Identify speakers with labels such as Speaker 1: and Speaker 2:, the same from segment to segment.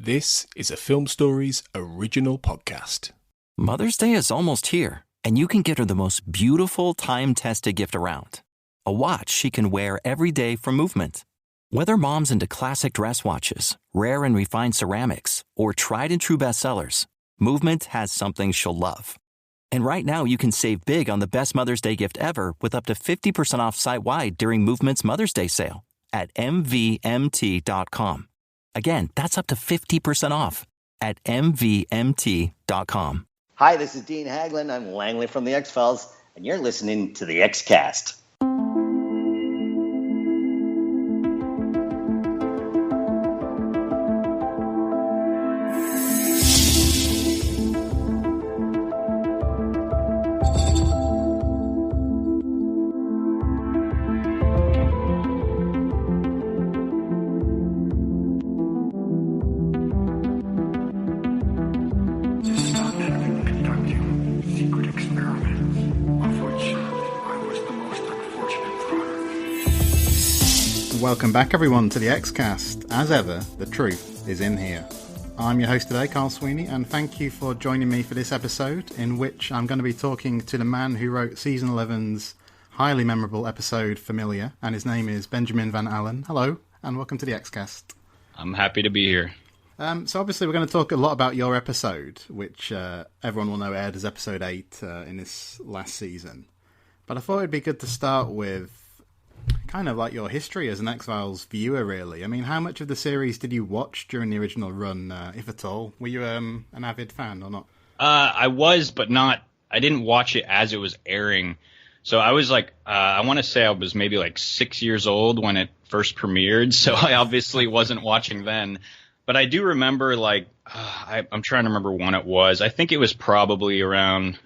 Speaker 1: This is a Film Stories original podcast.
Speaker 2: Mother's Day is almost here, and you can get her the most beautiful time-tested gift around. A watch she can wear every day from Movement. Whether mom's into classic dress watches, rare and refined ceramics, or tried-and-true bestsellers, Movement has something she'll love. And right now, you can save big on the best Mother's Day gift ever with up to 50% off site-wide during Movement's Mother's Day sale at MVMT.com. Again, that's up to 50% off at MVMT.com.
Speaker 3: Hi, this is Dean Haglund. I'm Langley from The X-Files, and you're listening to The X-Cast.
Speaker 4: Welcome back everyone to the X-Cast. As ever, the truth is in here. I'm your host today, Carl Sweeney, and thank you for joining me for this episode in which I'm going to be talking to the man who wrote Season 11's highly memorable episode, Familiar, and his name is Benjamin Van Allen. Hello, and welcome to the X-Cast.
Speaker 5: I'm happy to be here.
Speaker 4: So obviously we're going to talk a lot about your episode, which everyone will know aired as episode 8 in this last season. But I thought it'd be good to start with kind of like your history as an X-Files viewer, really. I mean, how much of the series did you watch during the original run, if at all? Were you an avid fan or not?
Speaker 5: I was, but not. I didn't watch it as it was airing. So I was like, I want to say I was maybe like 6 years old when it first premiered. So I obviously wasn't watching then. But I do remember, like, I'm trying to remember when it was. I think it was probably around,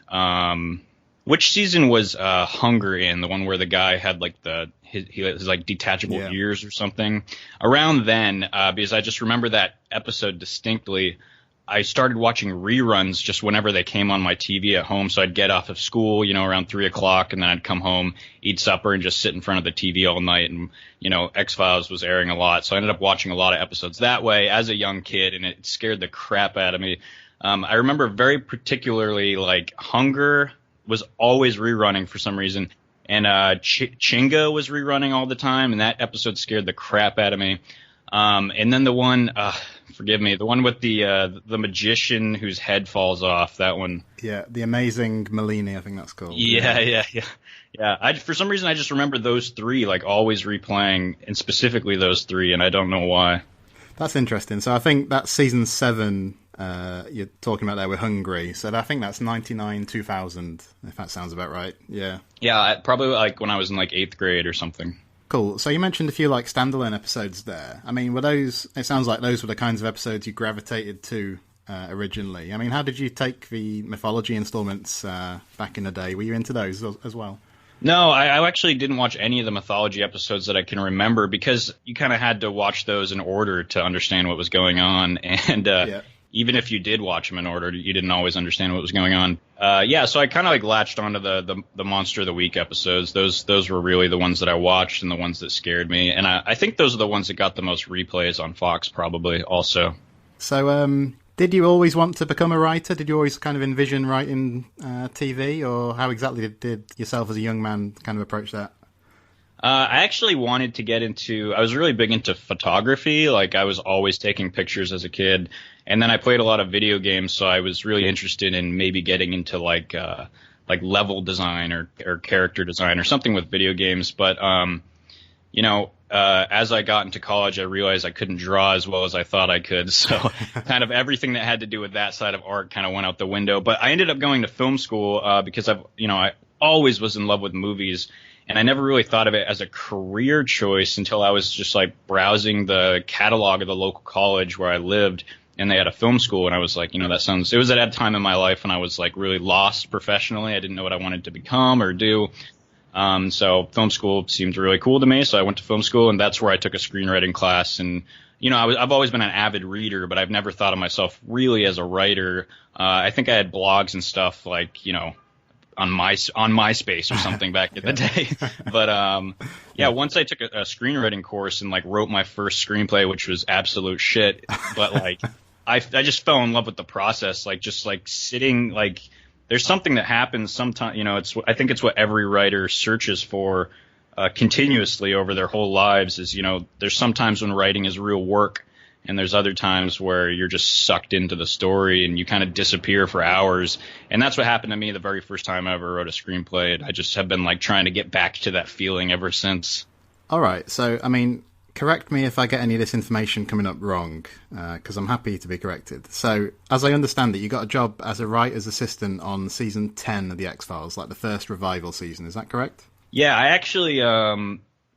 Speaker 5: which season was Hunger in? The one where the guy had like his like detachable ears or something. Around then, because I just remember that episode distinctly. I started watching reruns just whenever they came on my TV at home. So I'd get off of school, around 3 o'clock, and then I'd come home, eat supper, and just sit in front of the TV all night. And, X-Files was airing a lot. So I ended up watching a lot of episodes that way as a young kid, and it scared the crap out of me. I remember very particularly, like, Hunger was always rerunning for some reason. And Chinga was rerunning all the time, and that episode scared the crap out of me. And then the one, forgive me, the one with the magician whose head falls off, that one.
Speaker 4: Yeah, The Amazing Malini, I think that's called.
Speaker 5: Yeah. For some reason, I just remember those three, like, always replaying, and specifically those three, and I don't know why.
Speaker 4: That's interesting. So I think that's season 7 you're talking about there with Hungry. So I think that's 99-2000, if that sounds about right. Yeah.
Speaker 5: Yeah, probably like when I was in like 8th grade or something.
Speaker 4: Cool. So you mentioned a few like standalone episodes there. I mean, were those? It sounds like those were the kinds of episodes you gravitated to originally. I mean, how did you take the mythology installments back in the day? Were you into those as well?
Speaker 5: No, I actually didn't watch any of the mythology episodes that I can remember because you kind of had to watch those in order to understand what was going on. And even if you did watch them in order, you didn't always understand what was going on. So I kind of like latched onto the Monster of the Week episodes. Those were really the ones that I watched and the ones that scared me. And I think those are the ones that got the most replays on Fox probably also.
Speaker 4: So did you always want to become a writer? Did you always kind of envision writing TV? Or how exactly did yourself as a young man kind of approach that?
Speaker 5: I actually wanted to get into – I was really big into photography. Like I was always taking pictures as a kid. And then I played a lot of video games, so I was really interested in maybe getting into like level design or character design or something with video games. But, as I got into college, I realized I couldn't draw as well as I thought I could. So kind of everything that had to do with that side of art kind of went out the window. But I ended up going to film school because I always was in love with movies. And I never really thought of it as a career choice until I was just like browsing the catalog of the local college where I lived, and they had a film school, and I was like, it was at a time in my life when I was like really lost professionally. I didn't know what I wanted to become or do. So film school seemed really cool to me. So I went to film school, and that's where I took a screenwriting class. And, I've always been an avid reader, but I've never thought of myself really as a writer. I think I had blogs and stuff like, on MySpace or something back in the day. But once I took a screenwriting course and like wrote my first screenplay, which was absolute shit, but like I just fell in love with the process, like just like sitting, like there's something that happens sometimes, I think it's what every writer searches for continuously over their whole lives is, there's sometimes when writing is real work, and there's other times where you're just sucked into the story and you kind of disappear for hours. And that's what happened to me the very first time I ever wrote a screenplay. And I just have been like trying to get back to that feeling ever since.
Speaker 4: All right. So, I mean, correct me if I get any of this information coming up wrong, because I'm happy to be corrected. So, as I understand it, you got a job as a writer's assistant on season 10 of The X-Files, like the first revival season. Is that correct?
Speaker 5: Yeah, I actually,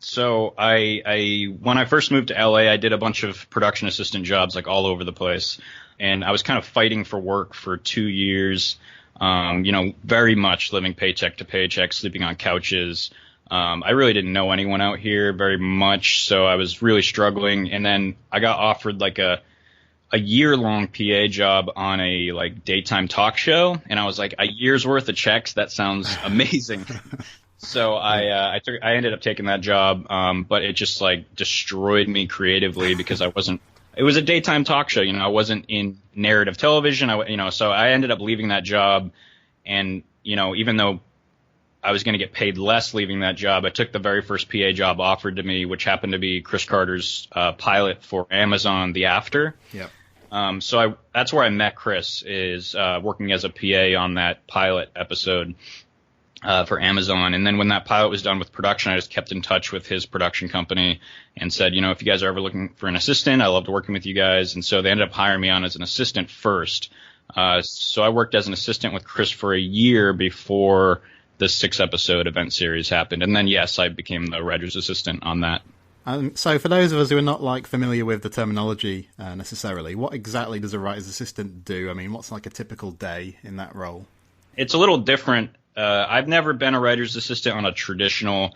Speaker 5: so I when I first moved to LA, I did a bunch of production assistant jobs like all over the place. And I was kind of fighting for work for 2 years, very much living paycheck to paycheck, sleeping on couches. I really didn't know anyone out here very much, so I was really struggling. And then I got offered like a year-long PA job on a like daytime talk show, and I was like, a year's worth of checks? That sounds amazing. So I ended up taking that job, but it just like destroyed me creatively because it was a daytime talk show, I wasn't in narrative television, so I ended up leaving that job, and even though I was going to get paid less leaving that job, I took the very first PA job offered to me, which happened to be Chris Carter's pilot for Amazon, The After.
Speaker 4: Yep.
Speaker 5: So that's where I met Chris, is working as a PA on that pilot episode for Amazon. And then when that pilot was done with production, I just kept in touch with his production company and said, if you guys are ever looking for an assistant, I loved working with you guys. And so they ended up hiring me on as an assistant first. So I worked as an assistant with Chris for a year before the 6-episode event series happened. And then, yes, I became the writer's assistant on that.
Speaker 4: So for those of us who are not like familiar with the terminology necessarily, what exactly does a writer's assistant do? I mean, what's like a typical day in that role?
Speaker 5: It's a little different. I've never been a writer's assistant on a traditional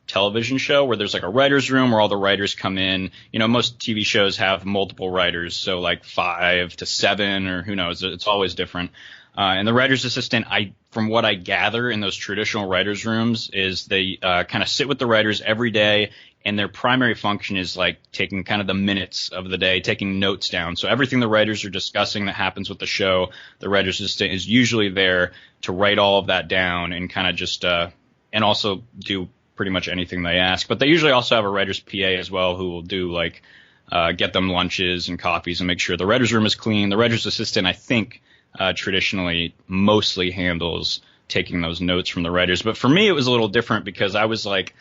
Speaker 5: television show where there's like a writer's room where all the writers come in. Most TV shows have multiple writers, so like 5 to 7 or who knows. It's always different. And the writer's assistant, from what I gather in those traditional writers' rooms, is they kind of sit with the writers every day, and their primary function is like taking kind of the minutes of the day, taking notes down. So everything the writers are discussing that happens with the show, the writer's assistant is usually there to write all of that down and kind of just and also do pretty much anything they ask. But they usually also have a writer's PA as well who will do like get them lunches and coffees and make sure the writer's room is clean. The writer's assistant, I think, traditionally mostly handles taking those notes from the writers. But for me, it was a little different because I was like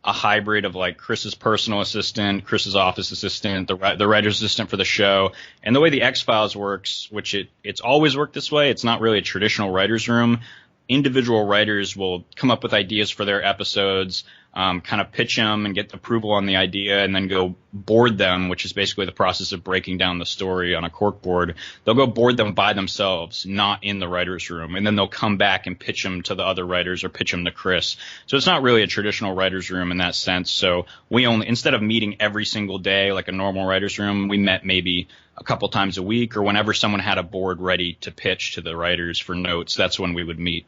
Speaker 5: a hybrid of like Chris's personal assistant, Chris's office assistant, the writer's assistant for the show. And the way the X-Files works, which it's always worked this way, it's not really a traditional writer's room. Individual writers will come up with ideas for their episodes, kind of pitch them and get approval on the idea, and then go board them, which is basically the process of breaking down the story on a corkboard. They'll go board them by themselves, not in the writer's room, and then they'll come back and pitch them to the other writers or pitch them to Chris. So it's not really a traditional writer's room in that sense. So we instead of meeting every single day like a normal writer's room, we met maybe a couple times a week, or whenever someone had a board ready to pitch to the writers for notes, that's when we would meet.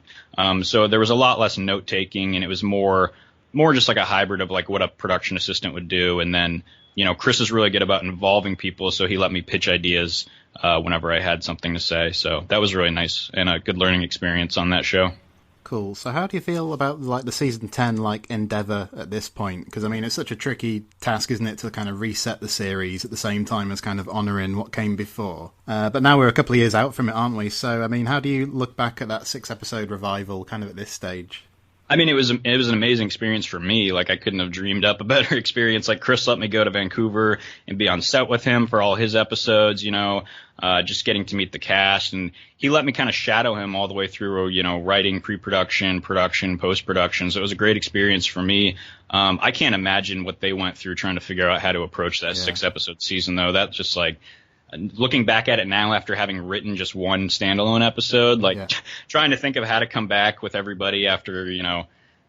Speaker 5: So there was a lot less note taking, and it was more just like a hybrid of like what a production assistant would do. And then, Chris is really good about involving people, so he let me pitch ideas whenever I had something to say. So that was really nice and a good learning experience on that show.
Speaker 4: Cool. So how do you feel about like the season 10 like endeavor at this point? Because I mean, it's such a tricky task, isn't it, to kind of reset the series at the same time as kind of honoring what came before. But now we're a couple of years out from it, aren't we? So I mean, how do you look back at that 6-episode revival kind of at this stage?
Speaker 5: I mean, it was an amazing experience for me. Like, I couldn't have dreamed up a better experience. Like, Chris let me go to Vancouver and be on set with him for all his episodes, just getting to meet the cast. And he let me kind of shadow him all the way through, writing, pre-production, production, post-production. So it was a great experience for me. I can't imagine what they went through trying to figure out how to approach that 6-episode season, though. That's just like, looking back at it now after having written just one standalone episode, trying to think of how to come back with everybody after,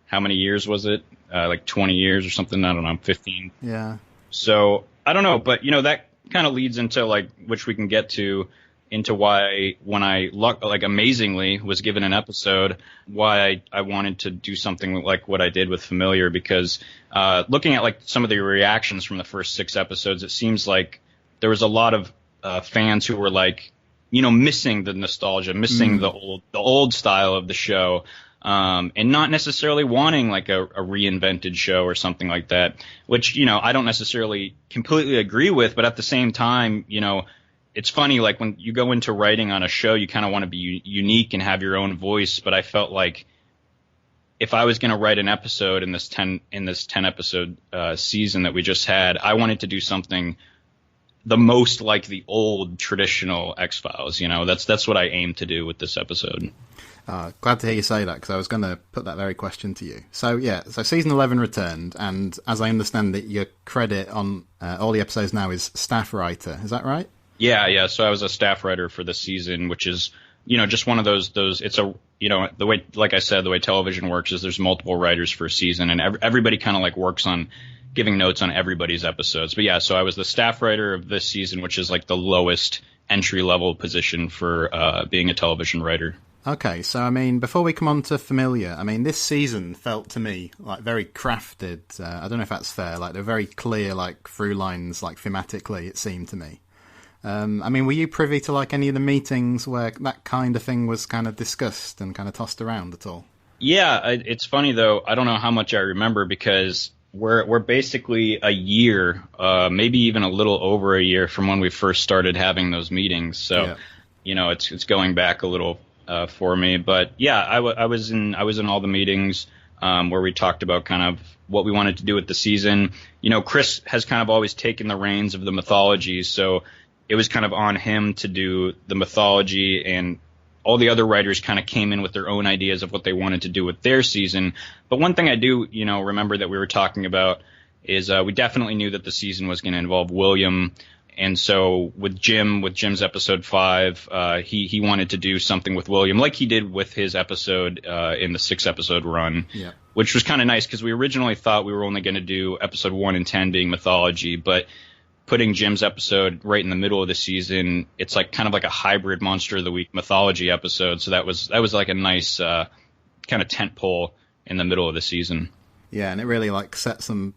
Speaker 5: how many years was it? Like 20 years or something. I don't know, 15.
Speaker 4: Yeah.
Speaker 5: So I don't know, but that kind of leads into which we can get to, into why when I amazingly was given an episode, why I wanted to do something like what I did with Familiar, because looking at some of the reactions from the first 6 episodes, it seems like there was a lot of fans who were like, missing the nostalgia, missing the old style of the show, and not necessarily wanting like a reinvented show or something like that, which, I don't necessarily completely agree with, but at the same time, it's funny, like when you go into writing on a show, you kind of want to be unique and have your own voice. But I felt like if I was going to write an episode in this 10 episode season that we just had, I wanted to do something the most like the old traditional X-Files. That's what I aim to do with this episode.
Speaker 4: Glad to hear you say that, because I was going to put that very question to you. So season 11 returned, and as I understand it, your credit on all the episodes now is staff writer. Is that right?
Speaker 5: Yeah. So I was a staff writer for the season, which is, just one of those, it's a, the way, like I said, the way television works is there's multiple writers for a season, and everybody kind of like works on giving notes on everybody's episodes. But yeah, so I was the staff writer of this season, which is like the lowest entry level position for being a television writer.
Speaker 4: Okay, so I mean, before we come on to Familiar, I mean, this season felt to me like very crafted. I don't know if that's fair. Like they're very clear, like through lines, like thematically, it seemed to me. I mean, were you privy to like any of the meetings where that kind of thing was kind of discussed and kind of tossed around at all?
Speaker 5: Yeah, it's funny though. I don't know how much I remember, because we're basically a year, maybe even a little over a year from when we first started having those meetings. So, it's going back a little for me. But yeah, I was in all the meetings where we talked about kind of what we wanted to do with the season. Chris has kind of always taken the reins of the mythology, so it was kind of on him to do the mythology, and all the other writers kind of came in with their own ideas of what they wanted to do with their season. But one thing I do, remember that we were talking about is we definitely knew that the season was going to involve William. And so with Jim's episode 5, he wanted to do something with William, like he did with his episode in the 6-episode run, which was kind of nice, because we originally thought we were only going to do episode 1 and 10 being mythology, but putting Jim's episode right in the middle of the season, it's like kind of like a hybrid Monster of the Week mythology episode. So that was like a nice kind of tent pole in the middle of the season.
Speaker 4: Yeah, and it really like set some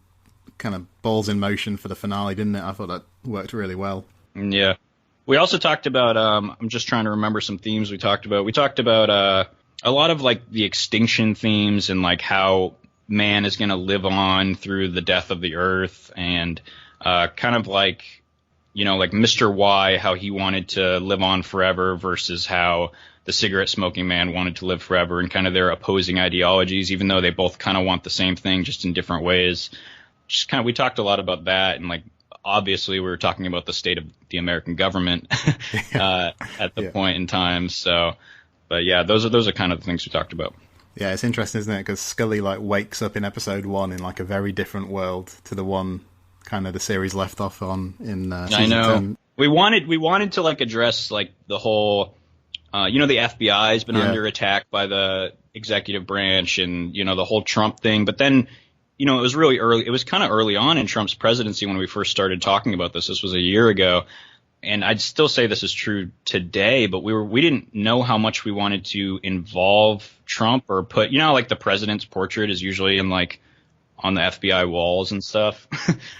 Speaker 4: kind of balls in motion for the finale, didn't it? I thought that worked really well.
Speaker 5: Yeah. We also talked about, I'm just trying to remember some themes we talked about. We talked about a lot of like the extinction themes, and like how man is going to live on through the death of the earth, and kind of like, like Mr. Y, how he wanted to live on forever versus how the cigarette smoking man wanted to live forever, and kind of their opposing ideologies, even though they both kind of want the same thing, just in different ways. Just kind of, we talked a lot about that, and like obviously we were talking about the state of the American government at the point in time. So, but yeah, those are kind of the things we talked about.
Speaker 4: Yeah, it's interesting, isn't it? Because Scully like wakes up in episode 1 in like a very different world to the one kind of the series left off on in season
Speaker 5: I know.
Speaker 4: 10.
Speaker 5: We wanted to like address like the whole, the FBI has been under attack by the executive branch, and the whole Trump thing. But then, it was really early. It was kind of early on in Trump's presidency when we first started talking about this. This was a year ago, and I'd still say this is true today. But we didn't know how much we wanted to involve Trump, or put, like the president's portrait is usually in like on the FBI walls and stuff.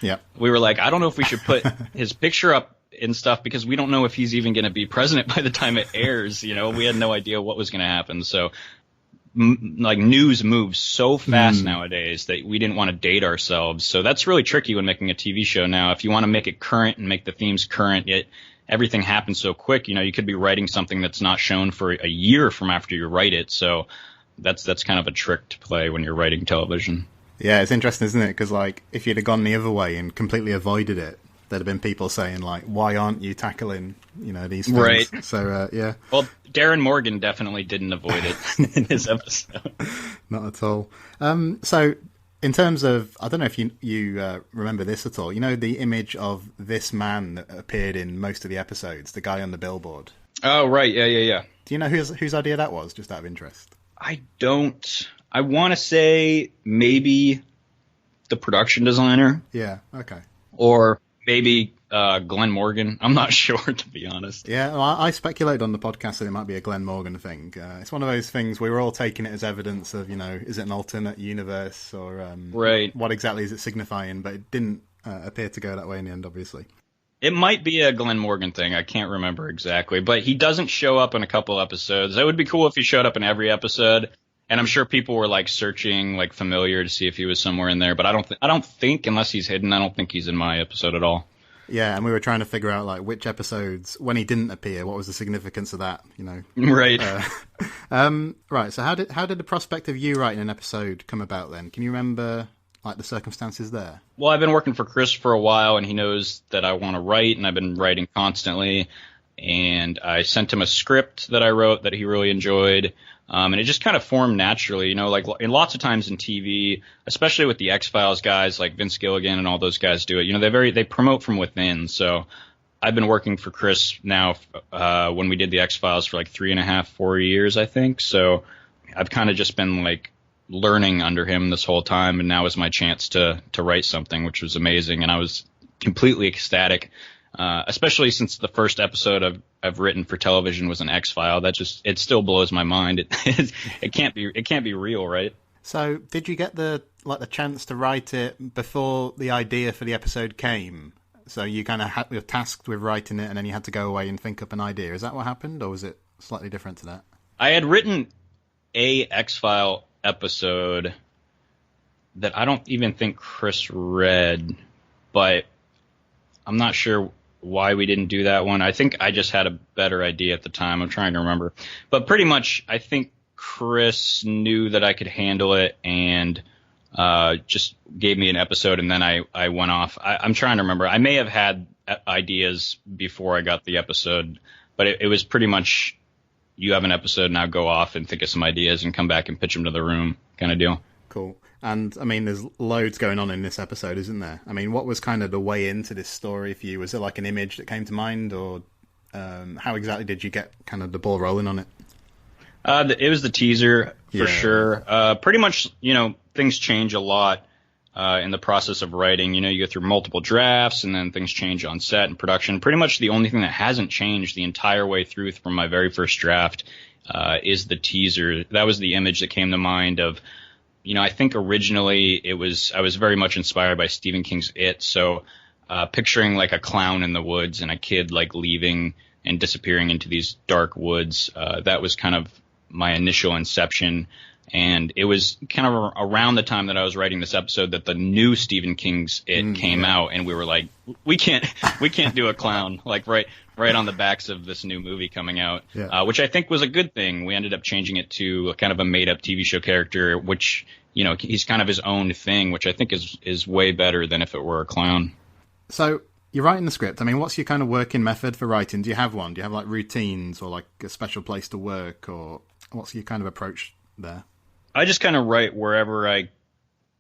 Speaker 4: Yeah. We
Speaker 5: were like, I don't know if we should put his picture up and stuff, because we don't know if he's even going to be president by the time it airs. We had no idea what was going to happen. So like news moves so fast nowadays that we didn't want to date ourselves. So that's really tricky when making a TV show now. If you want to make it current and make the themes current, yet everything happens so quick, you could be writing something that's not shown for a year from after you write it. So that's kind of a trick to play when you're writing television.
Speaker 4: Yeah, it's interesting, isn't it? Because like if you'd have gone the other way and completely avoided it, there'd have been people saying like, "Why aren't you tackling these things?"
Speaker 5: Right.
Speaker 4: So yeah.
Speaker 5: Well, Darren Morgan definitely didn't avoid it in his episode.
Speaker 4: Not at all. So in terms of, I don't know if you remember this at all. The image of this man that appeared in most of the episodes, the guy on the billboard.
Speaker 5: Oh right, yeah.
Speaker 4: Do you know whose idea that was? Just out of interest.
Speaker 5: I don't. I want to say maybe the production designer.
Speaker 4: Yeah, okay.
Speaker 5: Or maybe Glenn Morgan. I'm not sure, to be honest.
Speaker 4: Yeah, well, I speculated on the podcast that it might be a Glenn Morgan thing. It's one of those things we were all taking it as evidence of, is it an alternate universe, or
Speaker 5: right.
Speaker 4: What exactly is it signifying? But it didn't appear to go that way in the end, obviously.
Speaker 5: It might be a Glenn Morgan thing. I can't remember exactly, but he doesn't show up in a couple episodes. It would be cool if he showed up in every episode. And I'm sure people were like searching like familiar to see if he was somewhere in there, but I don't think unless he's hidden, I don't think he's in my episode at all.
Speaker 4: Yeah, and we were trying to figure out like which episodes when he didn't appear, what was the significance of that, you know?
Speaker 5: Right.
Speaker 4: Right. So how did the prospect of you writing an episode come about then? Can you remember like the circumstances there?
Speaker 5: Well, I've been working for Chris for a while, and he knows that I want to write, and I've been writing constantly. And I sent him a script that I wrote that he really enjoyed. And it just kind of formed naturally, you know, like in lots of times in TV, especially with the X-Files guys like Vince Gilligan and all those guys do it. You know, they promote from within. So I've been working for Chris now when we did the X-Files for like 3.5, 4 years, I think. So I've kind of just been like learning under him this whole time. And now is my chance to write something, which was amazing. And I was completely ecstatic. Especially since the first episode I've written for television was an X-File. It still blows my mind. It can't be real, right?
Speaker 4: So did you get the chance to write it before the idea for the episode came? So you kind of were tasked with writing it and then you had to go away and think up an idea. Is that what happened, or was it slightly different to that?
Speaker 5: I had written a X-File episode that I don't even think Chris read, but I'm not sure why we didn't do that one. I think I just had a better idea at the time. I'm trying to remember. But pretty much, I think Chris knew that I could handle it and just gave me an episode, and then I went off. I'm trying to remember. I may have had ideas before I got the episode, but it was pretty much, you have an episode, now go off and think of some ideas and come back and pitch them to the room kind of deal.
Speaker 4: Cool. And, I mean, there's loads going on in this episode, isn't there? I mean, what was kind of the way into this story for you? Was it like an image that came to mind, or how exactly did you get kind of the ball rolling on it?
Speaker 5: It was the teaser, for sure. Pretty much, you know, things change a lot in the process of writing. You know, you go through multiple drafts, and then things change on set and production. Pretty much the only thing that hasn't changed the entire way through from my very first draft is the teaser. That was the image that came to mind of, you know, I think originally I was very much inspired by Stephen King's It. So picturing like a clown in the woods and a kid like leaving and disappearing into these dark woods, that was kind of my initial inception. And it was kind of around the time that I was writing this episode that the new Stephen King's It came out, and we were like, we can't do a clown like right on the backs of this new movie coming out, which I think was a good thing. We ended up changing it to kind of a made up TV show character, which, you know, he's kind of his own thing, which I think is way better than if it were a clown.
Speaker 4: So you're writing the script. I mean, what's your kind of working method for writing? Do you have one? Do you have like routines or like a special place to work, or what's your kind of approach there?
Speaker 5: I just kind of write wherever I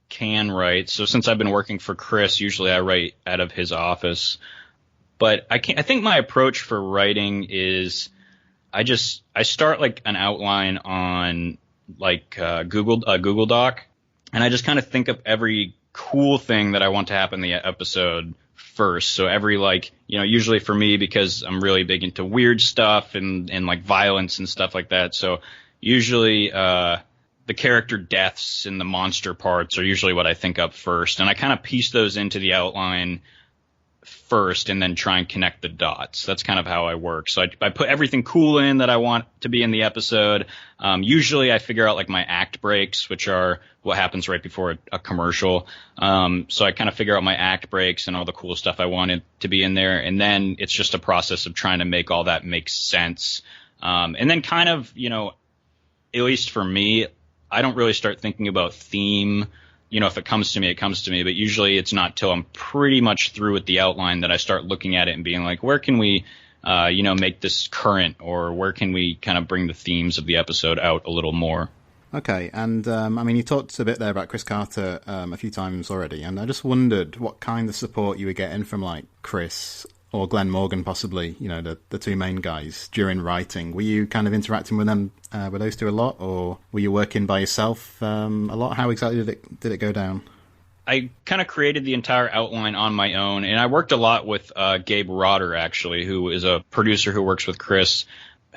Speaker 5: can write. So since I've been working for Chris, usually I write out of his office. But I think my approach for writing is I start like an outline on like Google Doc, and I just kind of think of every cool thing that I want to happen in the episode first. So every, like, you know, usually for me, because I'm really big into weird stuff and like violence and stuff like that. So usually the character deaths and the monster parts are usually what I think up first. And I kind of piece those into the outline first and then try and connect the dots. That's kind of how I work. So I put everything cool in that I want to be in the episode. Usually I figure out like my act breaks, which are what happens right before a commercial. So I kind of figure out my act breaks and all the cool stuff I wanted to be in there. And then it's just a process of trying to make all that make sense. And then kind of, you know, at least for me, I don't really start thinking about theme. You know, if it comes to me, it comes to me. But usually it's not till I'm pretty much through with the outline that I start looking at it and being like, where can we, you know, make this current, or where can we kind of bring the themes of the episode out a little more?
Speaker 4: Okay, and I mean, you talked a bit there about Chris Carter a few times already, and I just wondered what kind of support you were getting from like Chris or Glenn Morgan, possibly, you know, the two main guys during writing. Were you kind of interacting with them, with those two a lot, or were you working by yourself a lot? How exactly did it go down?
Speaker 5: I kind of created the entire outline on my own, and I worked a lot with Gabe Rotter, actually, who is a producer who works with Chris,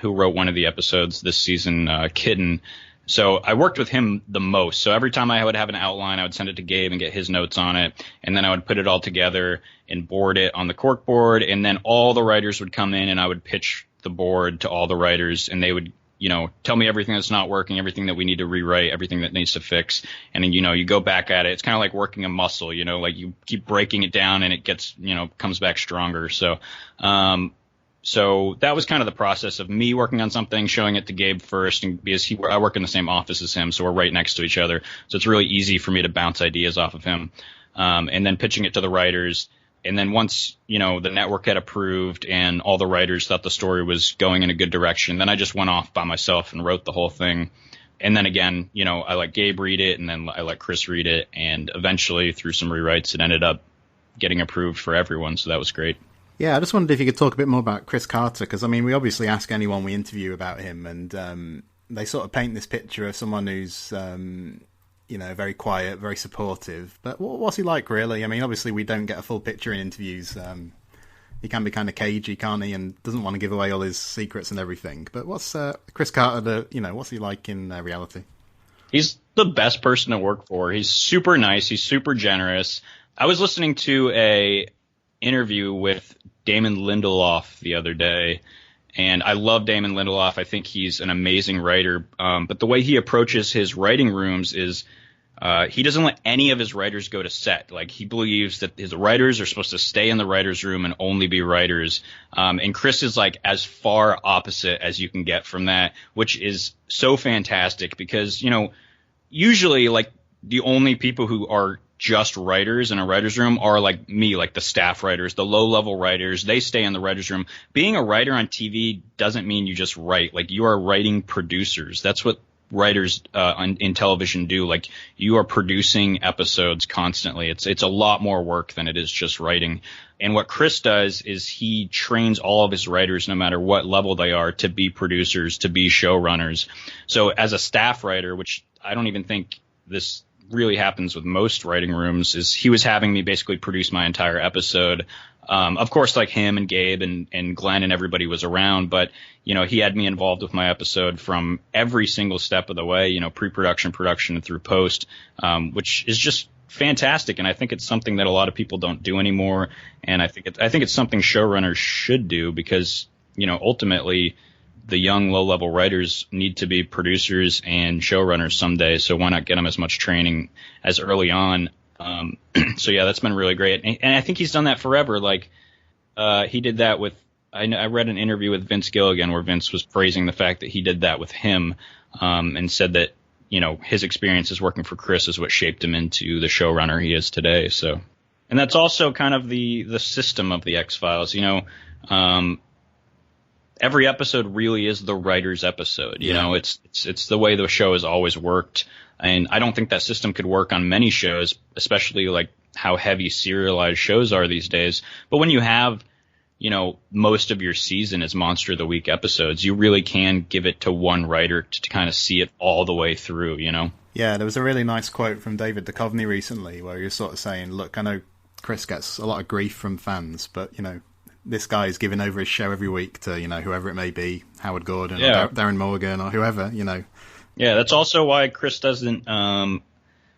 Speaker 5: who wrote one of the episodes this season, Kitten. So I worked with him the most. So every time I would have an outline, I would send it to Gabe and get his notes on it. And then I would put it all together and board it on the cork board. And then all the writers would come in and I would pitch the board to all the writers, and they would, tell me everything that's not working, everything that we need to rewrite, everything that needs to fix. And then, you go back at it. It's kind of like working a muscle, like you keep breaking it down and it gets, comes back stronger. So, so that was kind of the process of me working on something, showing it to Gabe first, and because I work in the same office as him, so we're right next to each other. So it's really easy for me to bounce ideas off of him, and then pitching it to the writers. And then once, the network had approved and all the writers thought the story was going in a good direction, then I just went off by myself and wrote the whole thing. And then again, I let Gabe read it, and then I let Chris read it, and eventually through some rewrites, it ended up getting approved for everyone. So that was great.
Speaker 4: Yeah, I just wondered if you could talk a bit more about Chris Carter, because, we obviously ask anyone we interview about him, and they sort of paint this picture of someone who's, very quiet, very supportive. But what's he like, really? Obviously we don't get a full picture in interviews. He can be kind of cagey, can't he, and doesn't want to give away all his secrets and everything. But what's Chris Carter, what's he like in reality?
Speaker 5: He's the best person to work for. He's super nice. He's super generous. I was listening to a interview with Damon Lindelof the other day, and I love Damon Lindelof. I think he's an amazing writer, but the way he approaches his writing rooms is he doesn't let any of his writers go to set. Like, he believes that his writers are supposed to stay in the writer's room and only be writers, and Chris is like as far opposite as you can get from that, which is so fantastic because, usually like the only people who are just writers in a writer's room are like me, like the staff writers, the low-level writers. They stay in the writer's room. Being a writer on TV doesn't mean you just write. Like, you are writing producers. That's what writers in television do. Like, you are producing episodes constantly. It's a lot more work than it is just writing. And what Chris does is he trains all of his writers, no matter what level they are, to be producers, to be showrunners. So as a staff writer, which I don't even think this really happens with most writing rooms, is he was having me basically produce my entire episode. Of course, like him and Gabe and Glenn and everybody was around, but, he had me involved with my episode from every single step of the way, pre-production, production, and through post, which is just fantastic. And I think it's something that a lot of people don't do anymore. And I think it's something showrunners should do because, ultimately the young low-level writers need to be producers and showrunners someday. So why not get them as much training as early on? So yeah, that's been really great. And I think he's done that forever. Like, he did that with, I read an interview with Vince Gilligan where Vince was praising the fact that he did that with him, and said that, his experiences working for Chris is what shaped him into the showrunner he is today. So, and that's also kind of the system of the X-Files, every episode really is the writer's episode. It's the way the show has always worked. And I don't think that system could work on many shows, especially like how heavy serialized shows are these days. But when you have, most of your season is Monster of the Week episodes, you really can give it to one writer to kind of see it all the way through,
Speaker 4: Yeah, there was a really nice quote from David Duchovny recently where he was sort of saying, look, I know Chris gets a lot of grief from fans, but, this guy is giving over his show every week to, whoever it may be, Howard Gordon or Darren Morgan or whoever,
Speaker 5: Yeah, that's also why Chris doesn't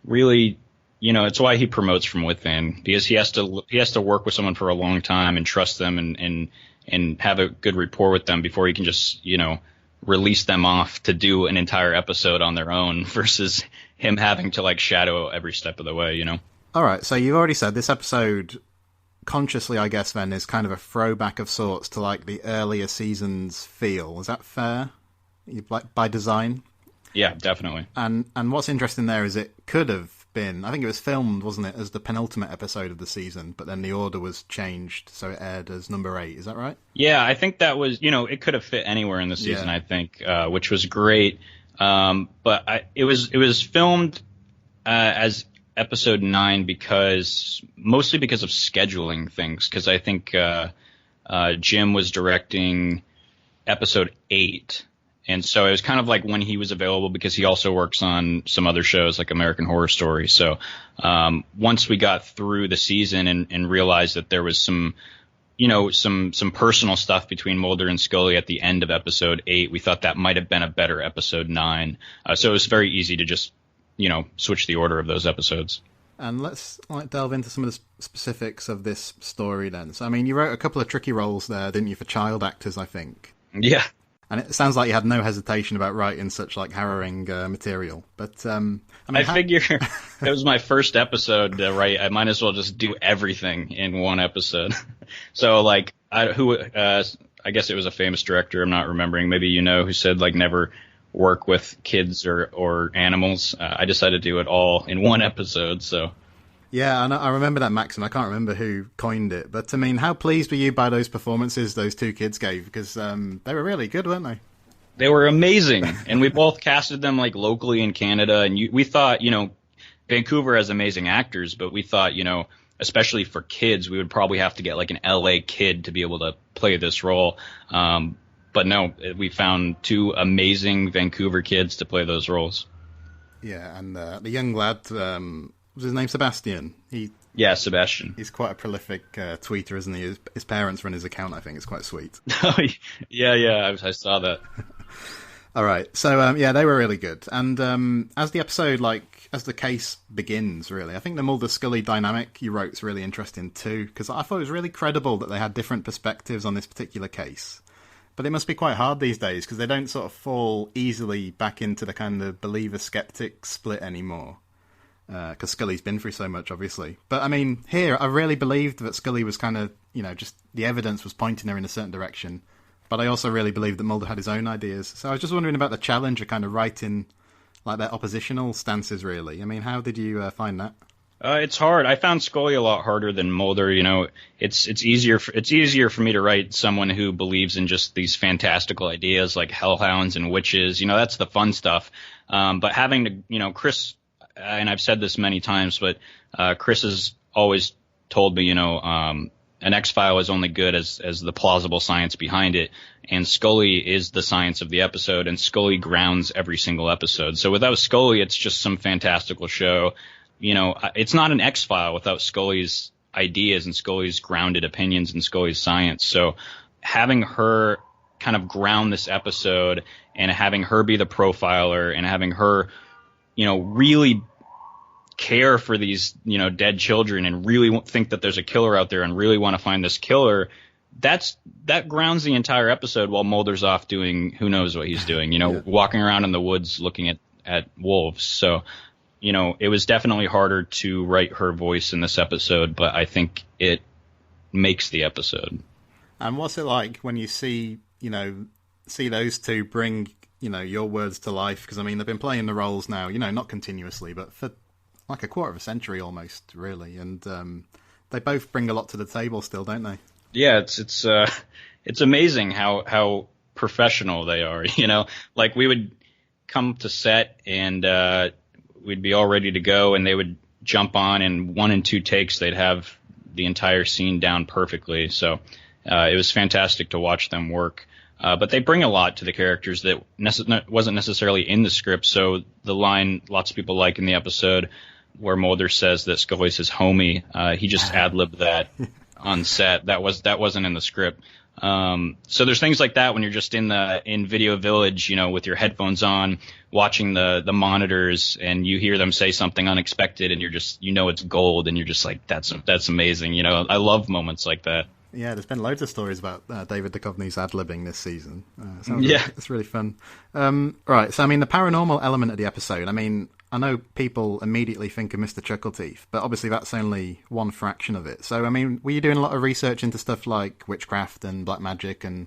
Speaker 5: really, it's why he promotes from within, because he has to work with someone for a long time and trust them and have a good rapport with them before he can just, release them off to do an entire episode on their own versus him having to like shadow every step of the way,
Speaker 4: All right, so you've already said this episode consciously, I guess, then, is kind of a throwback of sorts to like the earlier seasons feel. Is that fair? By design?
Speaker 5: Yeah, definitely.
Speaker 4: And what's interesting there is it could have been, I think it was filmed, wasn't it, as the penultimate episode of the season, but then the order was changed, so it aired as number 8. Is that right? Yeah,
Speaker 5: I think that was, it could have fit anywhere in the season, I think, which was great. But it was filmed as episode 9 mostly because of scheduling things, because I think Jim was directing episode 8, and so it was kind of like when he was available, because he also works on some other shows like American Horror Story. So once we got through the season and realized that there was some some personal stuff between Mulder and Scully at the end of episode 8. We thought that might have been a better episode 9. So it was very easy to just, switch the order of those episodes.
Speaker 4: And let's delve into some of the specifics of this story then. So, I mean, you wrote a couple of tricky roles there, didn't you, for child actors, I think?
Speaker 5: Yeah.
Speaker 4: And it sounds like you had no hesitation about writing such harrowing material. But
Speaker 5: I figure it was my first episode to write. I might as well just do everything in one episode. So I guess it was a famous director. I'm not remembering. Maybe who said never work with kids or animals. I decided to do it all in one episode. So.
Speaker 4: Yeah, and I remember that maxim. I can't remember who coined it, but I mean, how pleased were you by those performances those two kids gave? Because they were really good, weren't they?
Speaker 5: They were amazing, and we both casted them locally in Canada. And we thought, Vancouver has amazing actors, but we thought, especially for kids, we would probably have to get an LA kid to be able to play this role. But no, we found two amazing Vancouver kids to play those roles.
Speaker 4: Yeah, and the young lad. Was his name Sebastian?
Speaker 5: Yeah, Sebastian.
Speaker 4: He's quite a prolific tweeter, isn't he? His parents run his account, I think. It's quite sweet.
Speaker 5: Yeah, I saw that.
Speaker 4: All right. So, they were really good. And as the episode, as the case begins, really, I think the Mulder-Scully dynamic you wrote is really interesting, too, because I thought it was really credible that they had different perspectives on this particular case. But it must be quite hard these days, because they don't sort of fall easily back into the kind of believer-skeptic split anymore. Because Scully's been through so much, obviously. But, I mean, here, I really believed that Scully was kind of, just the evidence was pointing her in a certain direction. But I also really believed that Mulder had his own ideas. So I was just wondering about the challenge of kind of writing, their oppositional stances, really. I mean, how did you find that?
Speaker 5: It's hard. I found Scully a lot harder than Mulder. It's easier for me to write someone who believes in just these fantastical ideas like hellhounds and witches. That's the fun stuff. But having to, Chris... and I've said this many times, but Chris has always told me, an X-File is only good as the plausible science behind it, and Scully is the science of the episode, and Scully grounds every single episode. So without Scully, it's just some fantastical show. It's not an X-File without Scully's ideas and Scully's grounded opinions and Scully's science. So having her kind of ground this episode and having her be the profiler and having her really care for these, dead children and really think that there's a killer out there and really want to find this killer, that grounds the entire episode while Mulder's off doing who knows what he's doing, walking around in the woods looking at wolves. So, it was definitely harder to write her voice in this episode, but I think it makes the episode.
Speaker 4: And what's it like when you see those two bring your words to life? Because, I mean, they've been playing the roles now, not continuously, but for a quarter of a century almost, really. And they both bring a lot to the table still, don't they?
Speaker 5: Yeah, it's amazing how professional they are, we would come to set and we'd be all ready to go and they would jump on in 1 and 2 takes. They'd have the entire scene down perfectly. So it was fantastic to watch them work. But they bring a lot to the characters that wasn't necessarily in the script. So the line lots of people like in the episode where Mulder says that Scully's his homie, he just ad-libbed that on set. That wasn't in the script. So there's things like that when you're just in Video Village, with your headphones on, watching the monitors, and you hear them say something unexpected, and you're just, it's gold, and you're just like, that's amazing. I love moments like that.
Speaker 4: Yeah, there's been loads of stories about David Duchovny's ad-libbing this season. It's really fun. Right, so I mean, the paranormal element of the episode, I mean, I know people immediately think of Mr. Chuckleteeth, but obviously that's only one fraction of it. So, I mean, were you doing a lot of research into stuff like witchcraft and black magic and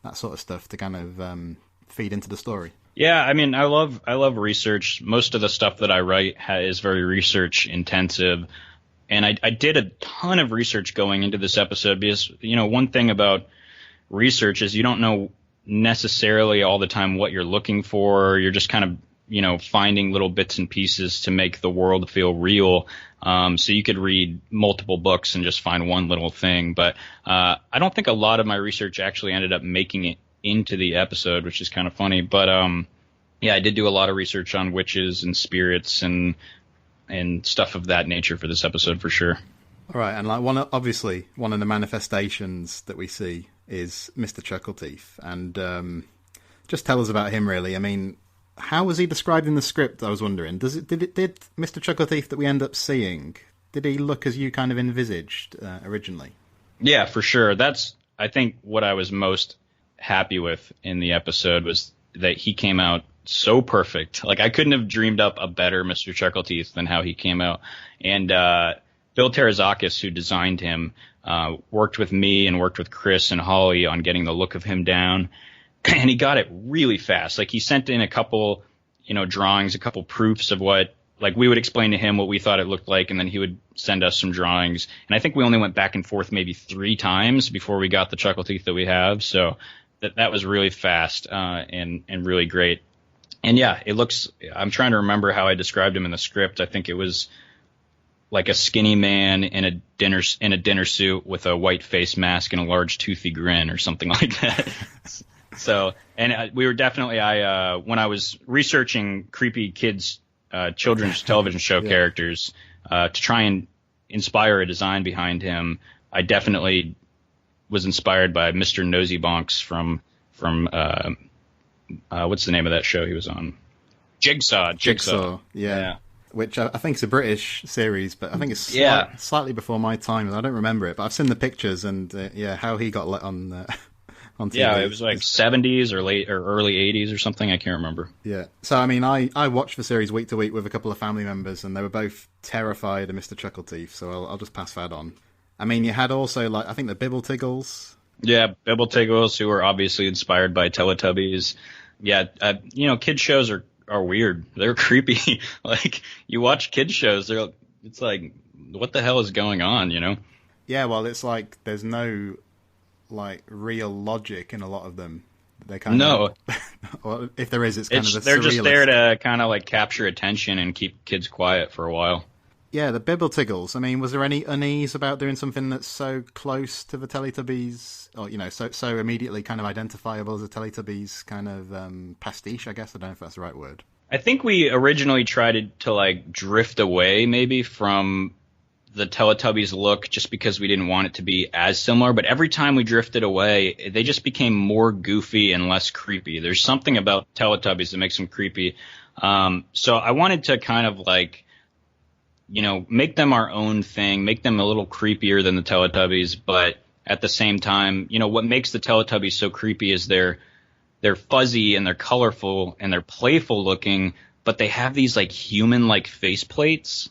Speaker 4: that sort of stuff to kind of feed into the story?
Speaker 5: Yeah, I mean, I love research. Most of the stuff that I write is very research intensive. And I did a ton of research going into this episode because, one thing about research is you don't know necessarily all the time what you're looking for. You're just kind of, finding little bits and pieces to make the world feel real. So you could read multiple books and just find one little thing. But I don't think a lot of my research actually ended up making it into the episode, which is kind of funny. But I did do a lot of research on witches and spirits and stuff of that nature for this episode for sure.
Speaker 4: All right, and like obviously one of the manifestations that we see is Mr. Chuckleteeth, and just tell us about him, really. I mean, how was he described in the script? I was wondering. Did Mr. Chuckleteeth that we end up seeing, did he look as you kind of envisaged originally?
Speaker 5: Yeah, for sure. That's, I think, what I was most happy with in the episode was that he came out so perfect. Like, I couldn't have dreamed up a better Mr. Chuckleteeth than how he came out. And Bill Terazakis, who designed him, worked with me and worked with Chris and Holly on getting the look of him down. And he got it really fast. Like, he sent in a couple, drawings, a couple proofs of what, like, we would explain to him what we thought it looked like, and then he would send us some drawings. And I think we only went back and forth maybe 3 times before we got the Chuckleteeth that we have. So that was really fast and really great. And yeah, it looks, I'm trying to remember how I described him in the script. I think it was like a skinny man in a dinner suit with a white face mask and a large toothy grin or something like that. So, and we were definitely, when I was researching creepy children's television show characters, to try and inspire a design behind him, I definitely was inspired by Mr. Nosy Bonks from what's the name of that show he was on? Jigsaw.
Speaker 4: Yeah. Which I think is a British series, but I think it's slightly before my time. I don't remember it, but I've seen the pictures and how he got let on on TV.
Speaker 5: Yeah, it was like 70s or early 80s or something. I can't remember.
Speaker 4: Yeah. So I mean, I watched the series week to week with a couple of family members, and they were both terrified of Mr. Chuckleteeth. So I'll just pass that on. I mean, you had also like I think the Bibbletiggles. Yeah,
Speaker 5: Bibbletiggles, who were obviously inspired by Teletubbies. Yeah, kids shows are weird. They're creepy. Like, you watch kids shows, it's like, what the hell is going on,
Speaker 4: Yeah, well, it's like there's no like real logic in a lot of them. They kind of well, if there is, it's kind of
Speaker 5: they're just there to kind of like capture attention and keep kids quiet for a while.
Speaker 4: Yeah, the Bibbletiggles. I mean, was there any unease about doing something that's so close to the Teletubbies, or so immediately kind of identifiable as a Teletubbies kind of pastiche? I guess I don't know if that's the right word.
Speaker 5: I think we originally tried to like drift away maybe from the Teletubbies look just because we didn't want it to be as similar. But every time we drifted away, they just became more goofy and less creepy. There's something about Teletubbies that makes them creepy. So I wanted to kind of like, make them our own thing, make them a little creepier than the Teletubbies. But at the same time, what makes the Teletubbies so creepy is they're fuzzy and they're colorful and they're playful looking, but they have these like human like face plates,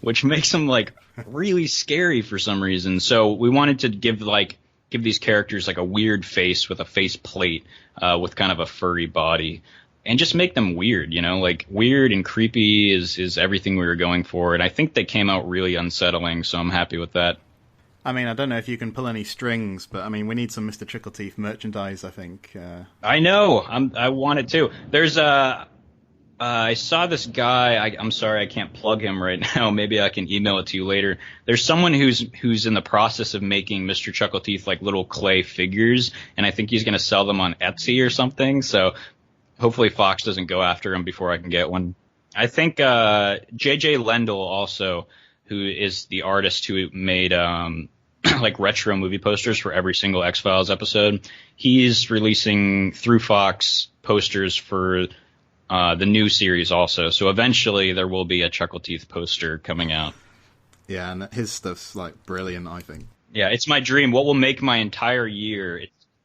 Speaker 5: which makes them like really scary for some reason. So we wanted to give these characters like a weird face with a face plate, with kind of a furry body, and just make them weird, like weird and creepy is everything we were going for. And I think they came out really unsettling. So I'm happy with that.
Speaker 4: I mean, I don't know if you can pull any strings, but I mean, we need some Mr. Chuckleteeth merchandise, I think.
Speaker 5: I know. I want it too. There's I saw this guy. I'm sorry, I can't plug him right now. Maybe I can email it to you later. There's someone who's in the process of making Mr. Chuckleteeth like little clay figures, and I think he's going to sell them on Etsy or something. So hopefully Fox doesn't go after him before I can get one. I think J.J. Lendl also, who is the artist who made like retro movie posters for every single X-Files episode. He's releasing through Fox posters for the new series also. So eventually there will be a Chuckleteeth poster coming out.
Speaker 4: Yeah, and his stuff's like brilliant, I think.
Speaker 5: Yeah, it's my dream. What will make my entire year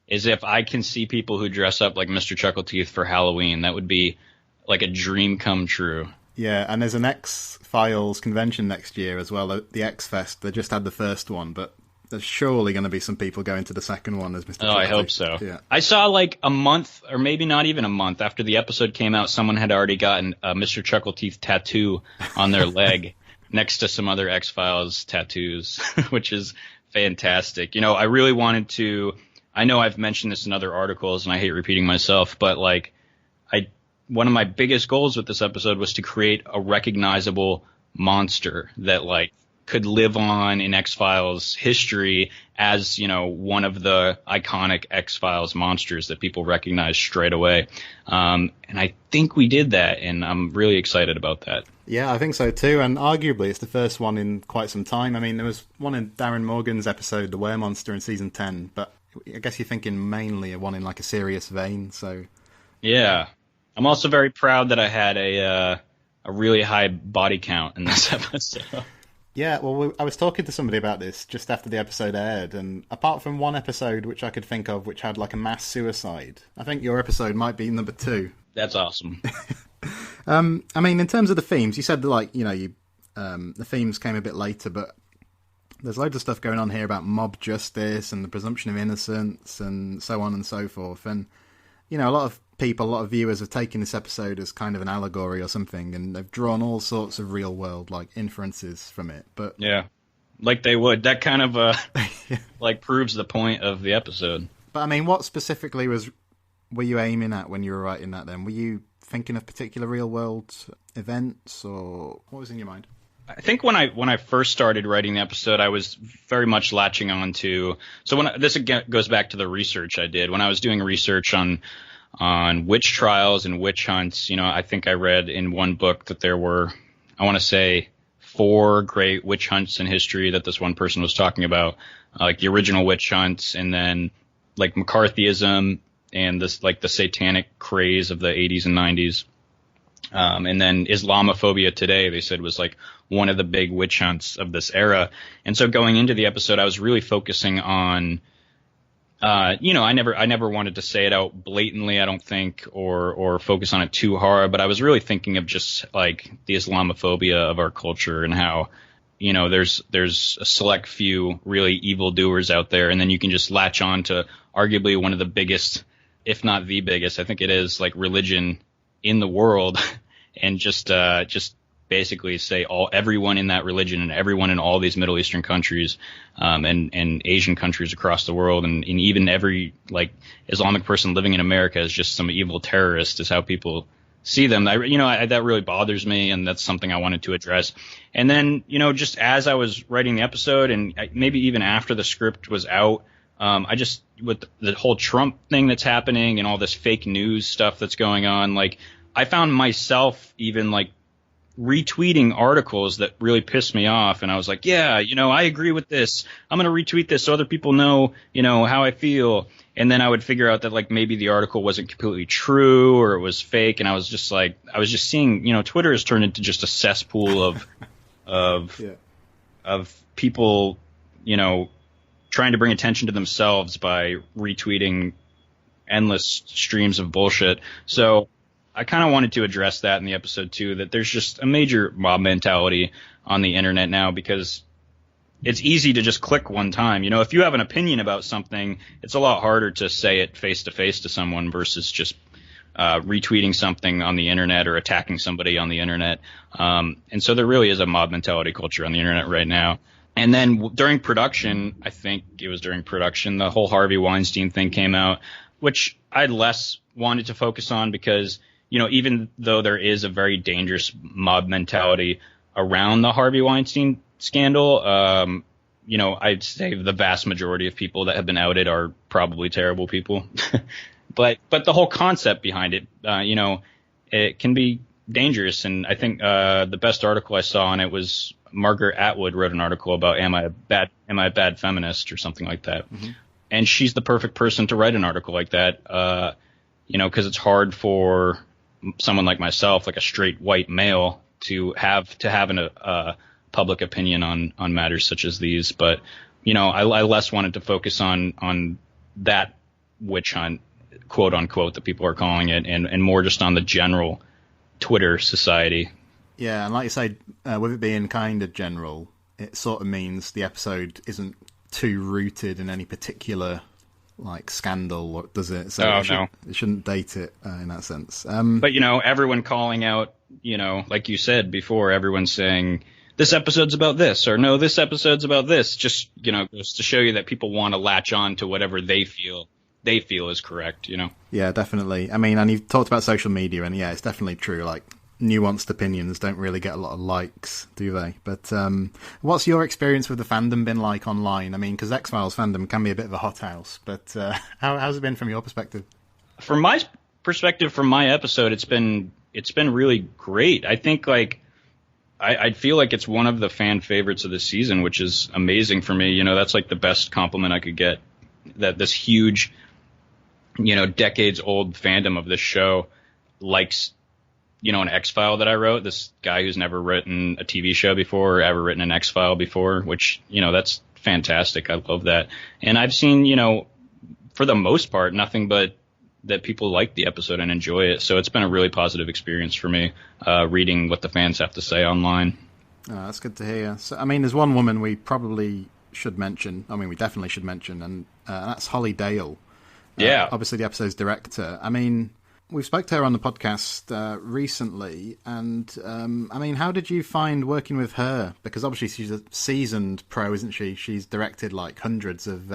Speaker 5: is if I can see people who dress up like Mr. Chuckleteeth for Halloween. That would be like a dream come true.
Speaker 4: Yeah, and there's an X-Files convention next year as well, the X-Fest. They just had the first one, but there's surely going to be some people going to the second one as Mr. Chuckleteeth.
Speaker 5: I hope so.
Speaker 4: Yeah.
Speaker 5: I saw like a month, or maybe not even a month, after the episode came out, someone had already gotten a Mr. Chuckleteeth tattoo on their leg next to some other X-Files tattoos, which is fantastic. I really wanted to – I know I've mentioned this in other articles, and I hate repeating myself, but like one of my biggest goals with this episode was to create a recognizable monster that like could live on in X-Files history as, you know, one of the iconic X-Files monsters that people recognize straight away. And I think we did that, and I'm really excited about that.
Speaker 4: Yeah, I think so too, and arguably it's the first one in quite some time. I mean, there was one in Darren Morgan's episode, The Weremonster, in season 10, but I guess you're thinking mainly one in like a serious vein, so...
Speaker 5: Yeah. I'm also very proud that I had a really high body count in this episode.
Speaker 4: Yeah, well, I was talking to somebody about this just after the episode aired, and apart from one episode which I could think of which had like a mass suicide, I think your episode might be number 2.
Speaker 5: That's awesome.
Speaker 4: I mean, in terms of the themes, you said that, like, you know, the themes came a bit later, but there's loads of stuff going on here about mob justice and the presumption of innocence and so on and so forth. And, you know, a lot of people, a lot of viewers have taken this episode as kind of an allegory or something, and they've drawn all sorts of real world, like, inferences from it. But
Speaker 5: yeah, like they would. That kind of, like, proves the point of the episode.
Speaker 4: But, I mean, what specifically were you aiming at when you were writing that then? Were you thinking of particular real world events, or what was in your mind?
Speaker 5: I think when I first started writing the episode, I was very much latching on to. So this again goes back to the research I did when I was doing research on witch trials and witch hunts. You know, I think I read in one book that there were, I want to say, 4 great witch hunts in history that this one person was talking about, like the original witch hunts, and then like McCarthyism and this, like, the satanic craze of the 80s and 90s. And then Islamophobia today, they said, was like one of the big witch hunts of this era. And so going into the episode, I was really focusing on, you know, I never wanted to say it out blatantly, I don't think, or focus on it too hard, but I was really thinking of just like the Islamophobia of our culture and how, you know, there's a select few really evil doers out there, and then you can just latch on to arguably one of the biggest, if not the biggest, I think it is, like, religion in the world, and just basically say everyone in that religion and everyone in all these Middle Eastern countries, and Asian countries across the world, and even every, like, Islamic person living in America is just some evil terrorist, is how people see them. That really bothers me, and that's something I wanted to address. And then, you know, just as I was writing the episode, and maybe even after the script was out, I just, with the whole Trump thing that's happening and all this fake news stuff that's going on, like, I found myself even, like, retweeting articles that really pissed me off. And I was like, yeah, you know, I agree with this. I'm going to retweet this so other people know, you know, how I feel. And then I would figure out that, like, maybe the article wasn't completely true or it was fake. And I was just seeing, you know, Twitter has turned into just a cesspool of people, you know, trying to bring attention to themselves by retweeting endless streams of bullshit. So I kind of wanted to address that in the episode too, that there's just a major mob mentality on the internet now, because it's easy to just click one time. You know, if you have an opinion about something, it's a lot harder to say it face to face to someone versus just retweeting something on the internet or attacking somebody on the internet. And so there really is a mob mentality culture on the internet right now. And then during production, I think it was during production, the whole Harvey Weinstein thing came out, which I less wanted to focus on because, you know, even though there is a very dangerous mob mentality around the Harvey Weinstein scandal, you know, I'd say the vast majority of people that have been outed are probably terrible people. but the whole concept behind it, you know, it can be dangerous. And I think the best article I saw on it was Margaret Atwood wrote an article about am I a bad feminist or something like that. Mm-hmm. And she's the perfect person to write an article like that, you know, because it's hard for someone like myself, like a straight white male, to have a public opinion on matters such as these. But, you know, I less wanted to focus on that witch hunt, quote unquote, that people are calling it, and more just on the general Twitter society.
Speaker 4: Yeah, and like you say, with it being kind of general, it sort of means the episode isn't too rooted in any particular, like, scandal, does it? So it shouldn't date it in that sense.
Speaker 5: But, you know, everyone calling out, you know, like you said before, everyone's saying, this episode's about this, or no, this episode's about this, just, you know, goes to show you that people want to latch on to whatever they feel is correct, you know?
Speaker 4: Yeah, definitely. I mean, and you've talked about social media, and yeah, it's definitely true. Like, nuanced opinions don't really get a lot of likes, do they? But what's your experience with the fandom been like online? I mean, because X-Files fandom can be a bit of a hothouse, but how's it been from your perspective?
Speaker 5: From my perspective, from my episode, it's been really great. I think I feel like it's one of the fan favorites of the season, which is amazing for me. That's like the best compliment I could get, that this huge, decades old fandom of this show likes, an X-File that I wrote, this guy who's never written a TV show before or ever written an X-File before, which, that's fantastic. I love that. And I've seen, for the most part, nothing but that people like the episode and enjoy it. So it's been a really positive experience for me, reading what the fans have to say online.
Speaker 4: Oh, that's good to hear. So, I mean, there's one woman we probably should mention. I mean, we definitely should mention, and that's Holly Dale.
Speaker 5: Yeah.
Speaker 4: Obviously the episode's director. I mean, we've spoke to her on the podcast recently, and I mean, how did you find working with her? Because obviously she's a seasoned pro, isn't she? She's directed like hundreds of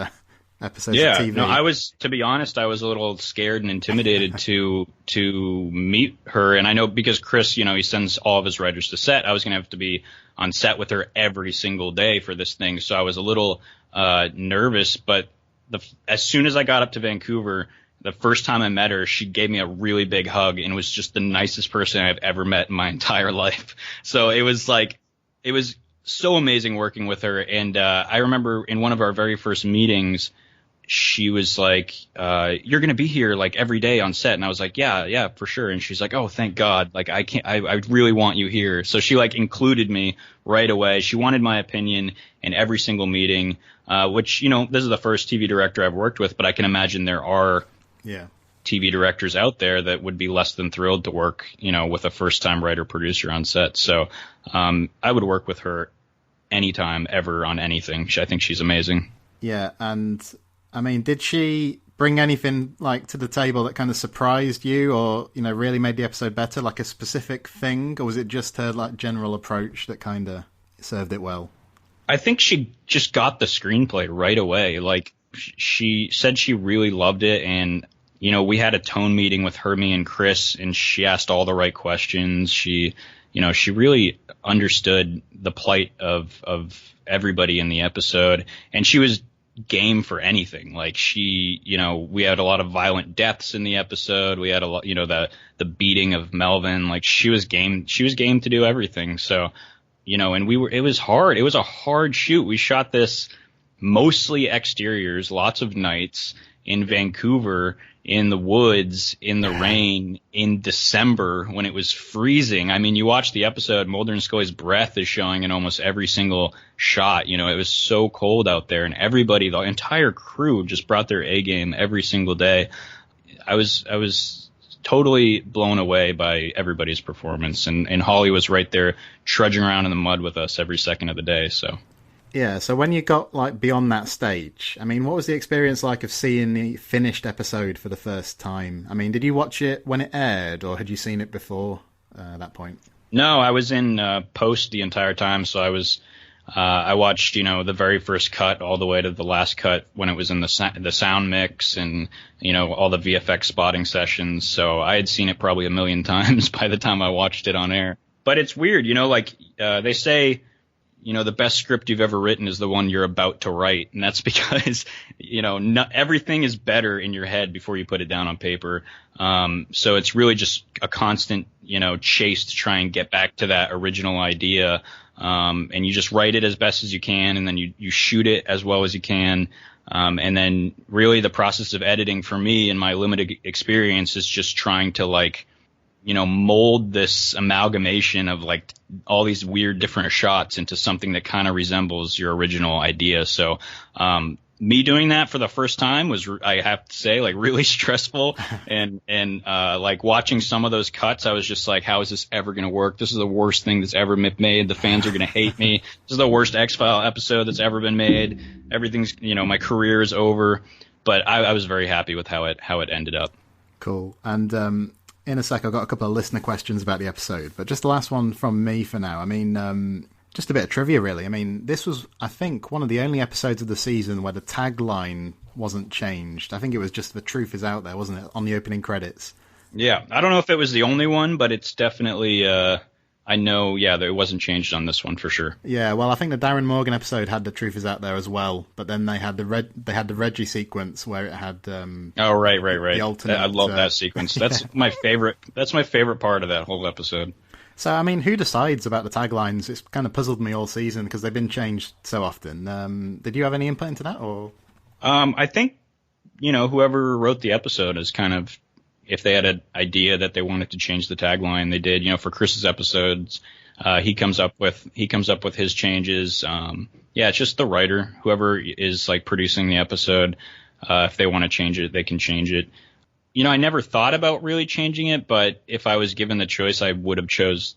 Speaker 4: episodes of TV.
Speaker 5: No, to be honest, I was a little scared and intimidated to meet her. And I know because Chris, he sends all of his writers to set, I was going to have to be on set with her every single day for this thing. So I was a little nervous, but as soon as I got up to Vancouver, the first time I met her, she gave me a really big hug and was just the nicest person I've ever met in my entire life. So it was so amazing working with her. And I remember in one of our very first meetings, she was like, you're going to be here like every day on set. And I was like, yeah, for sure. And she's like, oh, thank God. Like, I really want you here. So she like included me right away. She wanted my opinion in every single meeting, which, this is the first TV director I've worked with, but I can imagine there are TV directors out there that would be less than thrilled to work, with a first time writer producer on set. So, I would work with her anytime ever on anything. I think she's amazing.
Speaker 4: Yeah. And I mean, did she bring anything like to the table that kind of surprised you or, really made the episode better, like a specific thing? Or was it just her like general approach that kind of served it well?
Speaker 5: I think she just got the screenplay right away. Like she said she really loved it. And, we had a tone meeting with her, me and Chris, and she asked all the right questions. She really understood the plight of everybody in the episode, and she was game for anything. Like we had a lot of violent deaths in the episode. We had a lot, the beating of Melvin. Like she was game to do everything. So, and it was hard. It was a hard shoot. We shot this mostly exteriors, lots of nights in Vancouver, in the woods, in the rain, in December when it was freezing. I mean, you watch the episode, Mulder and Scully's breath is showing in almost every single shot. It was so cold out there, and everybody, the entire crew just brought their A game every single day. I was totally blown away by everybody's performance, and Holly was right there trudging around in the mud with us every second of the day. So.
Speaker 4: Yeah, so when you got like beyond that stage, I mean, what was the experience like of seeing the finished episode for the first time? I mean, did you watch it when it aired, or had you seen it before that point?
Speaker 5: No, I was in post the entire time, so I watched, the very first cut all the way to the last cut when it was in the sound mix and, all the VFX spotting sessions. So I had seen it probably a million times by the time I watched it on air. But it's weird, they say, the best script you've ever written is the one you're about to write. And that's because, everything is better in your head before you put it down on paper. So it's really just a constant, chase to try and get back to that original idea. And you just write it as best as you can, and then you shoot it as well as you can. And then really the process of editing for me and my limited experience is just trying to mold this amalgamation of like all these weird different shots into something that kind of resembles your original idea. So, me doing that for the first time was, I have to say, like really stressful and like watching some of those cuts, I was just like, how is this ever going to work? This is the worst thing that's ever been made. The fans are going to hate me. This is the worst X-File episode that's ever been made. Everything's, my career is over, but I was very happy with how it ended up.
Speaker 4: Cool. And, in a sec, I've got a couple of listener questions about the episode, but just the last one from me for now. I mean, just a bit of trivia, really. I mean, this was, I think, one of the only episodes of the season where the tagline wasn't changed. I think it was just "The truth is out there," wasn't it, on the opening credits?
Speaker 5: Yeah, I don't know if it was the only one, but it's definitely. I know, that it wasn't changed on this one for sure.
Speaker 4: Yeah, well, I think the Darren Morgan episode had The Truth Is Out There as well, but then they had the Reggie sequence where it had.
Speaker 5: Oh, right.
Speaker 4: The alternate,
Speaker 5: I love that sequence. That's my favorite. That's my favorite part of that whole episode.
Speaker 4: So, I mean, who decides about the taglines? It's kind of puzzled me all season because they've been changed so often. Did you have any input into that, or?
Speaker 5: I think, whoever wrote the episode is kind of, if they had an idea that they wanted to change the tagline, they did. For Chris's episodes, he comes up with his changes. It's just the writer, whoever is like producing the episode. If they want to change it, they can change it. I never thought about really changing it, but if I was given the choice, I would have chose,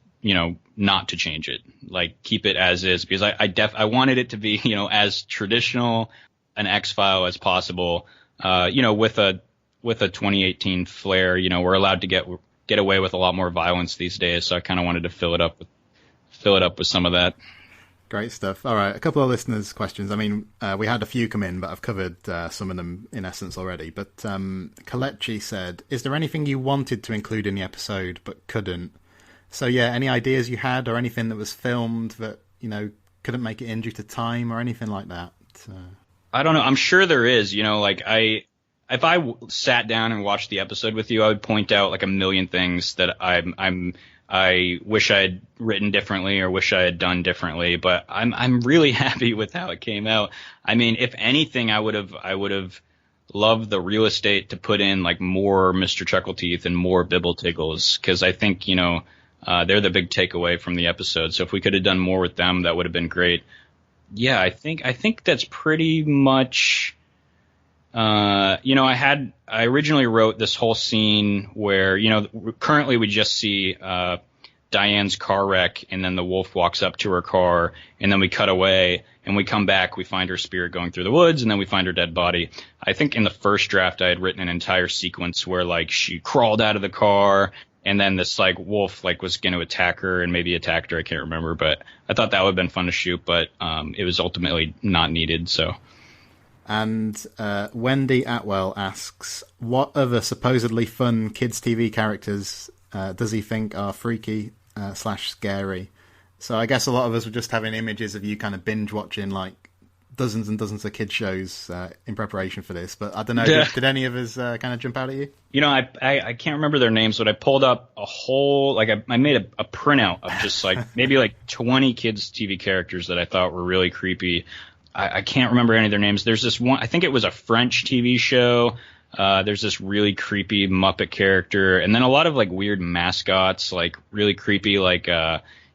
Speaker 5: not to change it, like keep it as is, because I wanted it to be, as traditional an X-File as possible, with a 2018 flair. We're allowed to get away with a lot more violence these days, so I kind of wanted to fill it up with some of that.
Speaker 4: Great stuff. All right, a couple of listeners' questions. I mean, we had a few come in, but I've covered some of them in essence already. But Kalechi said, is there anything you wanted to include in the episode but couldn't? So, any ideas you had or anything that was filmed that, couldn't make it in due to time or anything like that?
Speaker 5: I don't know. I'm sure there is. If I sat down and watched the episode with you, I would point out like a million things that I wish I had written differently or wish I had done differently, but I'm really happy with how it came out. I mean, if anything, I would have loved the real estate to put in like more Mr. Chuckleteeth and more Bibble Tiggles, because I think they're the big takeaway from the episode. So if we could have done more with them, that would have been great. Yeah, I think that's pretty much. I originally wrote this whole scene where, currently we just see Diane's car wreck, and then the wolf walks up to her car, and then we cut away, and we come back, we find her spirit going through the woods, and then we find her dead body. I think in the first draft I had written an entire sequence where like she crawled out of the car, and then this like wolf like was going to attack her and maybe attacked her. I can't remember, but I thought that would have been fun to shoot, but it was ultimately not needed. So. And
Speaker 4: Wendy Atwell asks, what other supposedly fun kids' TV characters does he think are freaky / scary? So I guess a lot of us were just having images of you kind of binge watching like dozens and dozens of kids shows in preparation for this. But I don't know, did any of us kind of jump out at you?
Speaker 5: I can't remember their names, but I pulled up a whole, like I made a printout of just like maybe like 20 kids' TV characters that I thought were really creepy. I can't remember any of their names. There's this one, I think it was a French TV show. There's this really creepy Muppet character, and then a lot of like weird mascots, like really creepy, like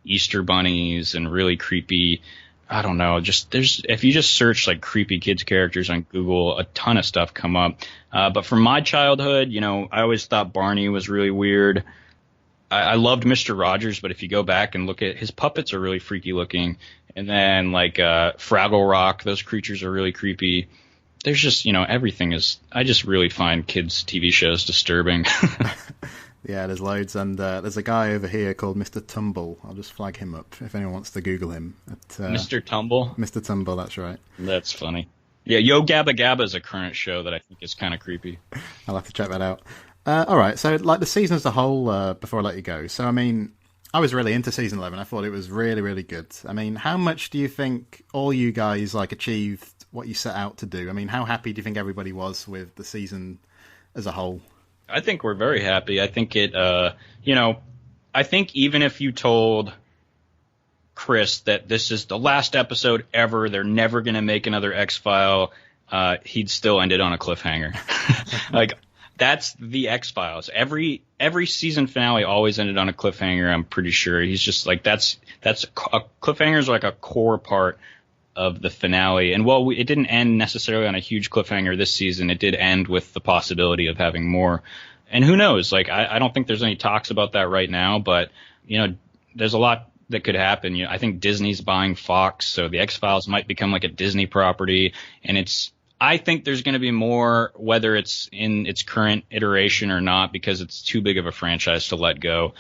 Speaker 5: Easter bunnies, and really creepy. I don't know. If you just search like creepy kids characters on Google, a ton of stuff come up. But from my childhood, I always thought Barney was really weird. I loved Mr. Rogers, but if you go back and look at his puppets are really freaky looking. And then like Fraggle Rock, those creatures are really creepy. There's just, everything is, I just really find kids' TV shows disturbing.
Speaker 4: Yeah, there's loads. And there's a guy over here called Mr. Tumble. I'll just flag him up if anyone wants to Google him.
Speaker 5: Mr. Tumble?
Speaker 4: Mr. Tumble, that's right.
Speaker 5: That's funny. Yeah, Yo Gabba Gabba is a current show that I think is kind of creepy.
Speaker 4: I'll have to check that out. All right, so like the season as a whole, before I let you go. So, I mean, I was really into season 11. I thought it was really, really good. I mean, how much do you think all you guys like achieved what you set out to do? I mean, how happy do you think everybody was with the season as a whole?
Speaker 5: I think we're very happy. I think it, I think even if you told Chris that this is the last episode ever, they're never going to make another X-File, he'd still end it on a cliffhanger. Like, that's the X-Files. Every season finale always ended on a cliffhanger. I'm pretty sure he's just like that's cliffhangers are like a core part of the finale. And while it didn't end necessarily on a huge cliffhanger this season, it did end with the possibility of having more. And who knows? Like I don't think there's any talks about that right now, but there's a lot that could happen. I think Disney's buying Fox, so the X-Files might become like a Disney property, and I think there's going to be more, whether it's in its current iteration or not, because it's too big of a franchise to let go.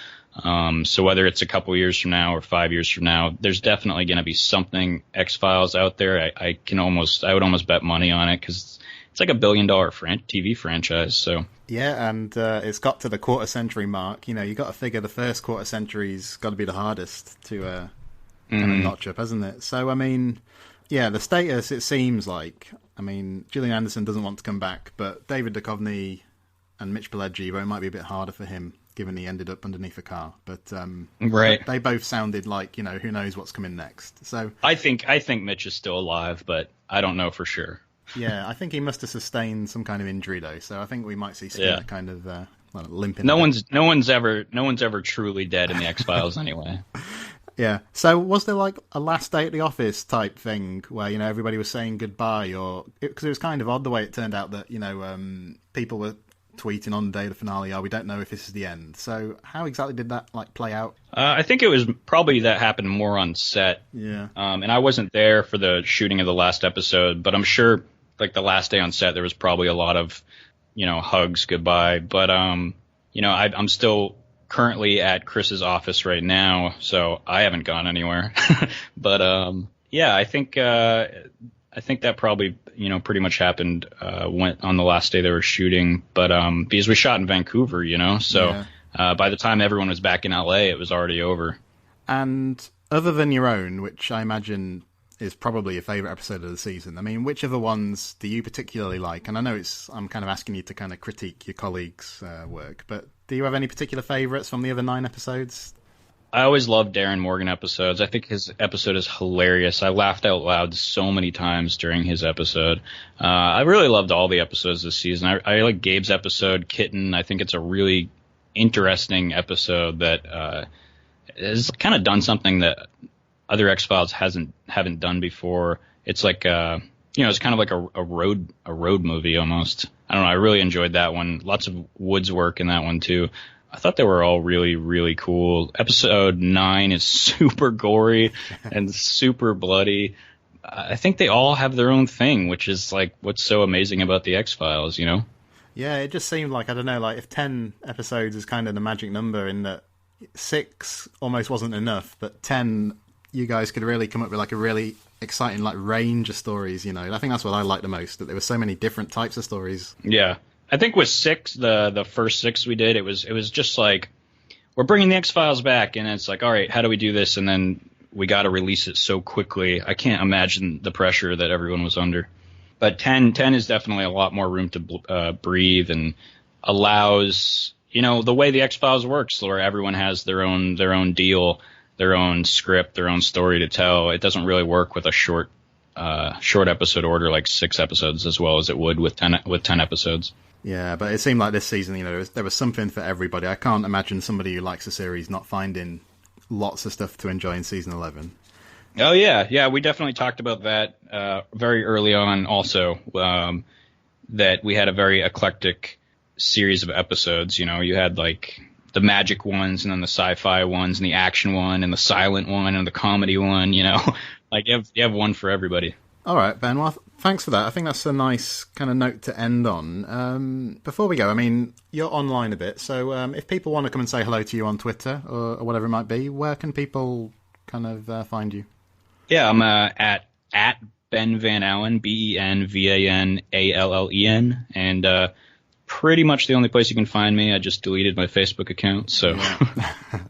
Speaker 5: So whether it's a couple years from now or 5 years from now, there's definitely going to be something X-Files out there. I would almost bet money on it because it's like $1 billion TV franchise. So
Speaker 4: Yeah, and it's got to the quarter century mark. You know, you got to figure the first quarter century's got to be the hardest to kind of notch up, hasn't it? So, I mean, yeah, the status, it seems like, I mean, Gillian Anderson doesn't want to come back, but David Duchovny and Mitch Pileggi, well, it might be a bit harder for him, given he ended up underneath a car. But
Speaker 5: right.
Speaker 4: They both sounded like, you know, who knows what's coming next. So
Speaker 5: I think Mitch is still alive, but I don't know for sure.
Speaker 4: Yeah, I think he must have sustained some kind of injury though, so I think we might see Skinner kind of limping.
Speaker 5: No one's ever truly dead in the X-Files anyway.
Speaker 4: Yeah. So was there like a last day at the office type thing where, you know, everybody was saying goodbye, or because it was kind of odd the way it turned out that, you know, people were tweeting on the day of the finale, we don't know if this is the end. So how exactly did that like play out?
Speaker 5: I think it was probably that happened more on set.
Speaker 4: Yeah.
Speaker 5: And I wasn't there for the shooting of the last episode, but I'm sure like the last day on set, there was probably a lot of, you know, hugs, goodbye. But, you know, I'm still currently at Chris's office right now, so I haven't gone anywhere. But, yeah, I think that probably, you know, pretty much happened, when on the last day they were shooting, but, because we shot in Vancouver, you know, so, by the time everyone was back in LA, it was already over.
Speaker 4: And other than your own, which I imagine is probably your favourite episode of the season. I mean, which other ones do you particularly like? And I know I'm kind of asking you to kind of critique your colleagues' work, but do you have any particular favourites from the other 9 episodes?
Speaker 5: I always love Darren Morgan episodes. I think his episode is hilarious. I laughed out loud so many times during his episode. I really loved all the episodes this season. I like Gabe's episode, Kitten. I think it's a really interesting episode that has kind of done something that other X-Files haven't done before. It's like you know, it's kind of like a road movie almost. I don't know. I really enjoyed that one. Lots of Woods work in that one too. I thought they were all really, really cool. Episode 9 is super gory and super bloody. I think they all have their own thing, which is like what's so amazing about the X-Files, you know?
Speaker 4: Yeah, it just seemed like, I don't know, like if 10 episodes is kind of the magic number, in that 6 almost wasn't enough, but 10, you guys could really come up with like a really exciting like range of stories, you know. I think that's what I liked the most, that there were so many different types of stories.
Speaker 5: Yeah. I think with 6, the first 6 we did, it was just like, we're bringing the X-Files back, and it's like, all right, how do we do this? And then we got to release it so quickly. I can't imagine the pressure that everyone was under. But 10 is definitely a lot more room to breathe, and allows, you know, the way the X-Files works, where everyone has their own deal, their own script, their own story to tell. It doesn't really work with a short episode order like 6 episodes as well as it would with 10 episodes.
Speaker 4: Yeah, but it seemed like this season, you know, there was something for everybody. I can't imagine somebody who likes a series not finding lots of stuff to enjoy in season 11.
Speaker 5: Oh, yeah, we definitely talked about that very early on also, that we had a very eclectic series of episodes. You know, you had like the magic ones, and then the sci-fi ones, and the action one, and the silent one, and the comedy one, you know. Like, you have one for everybody.
Speaker 4: All right, Ben, well, thanks for that. I think that's a nice kind of note to end on. Before we go, I mean, you're online a bit, so if people want to come and say hello to you on Twitter or whatever it might be, where can people kind of find you? Yeah,
Speaker 5: I'm at Ben Van Allen, BenVanAllen, and pretty much the only place you can find me. I just deleted my Facebook account, so.
Speaker 4: Yeah.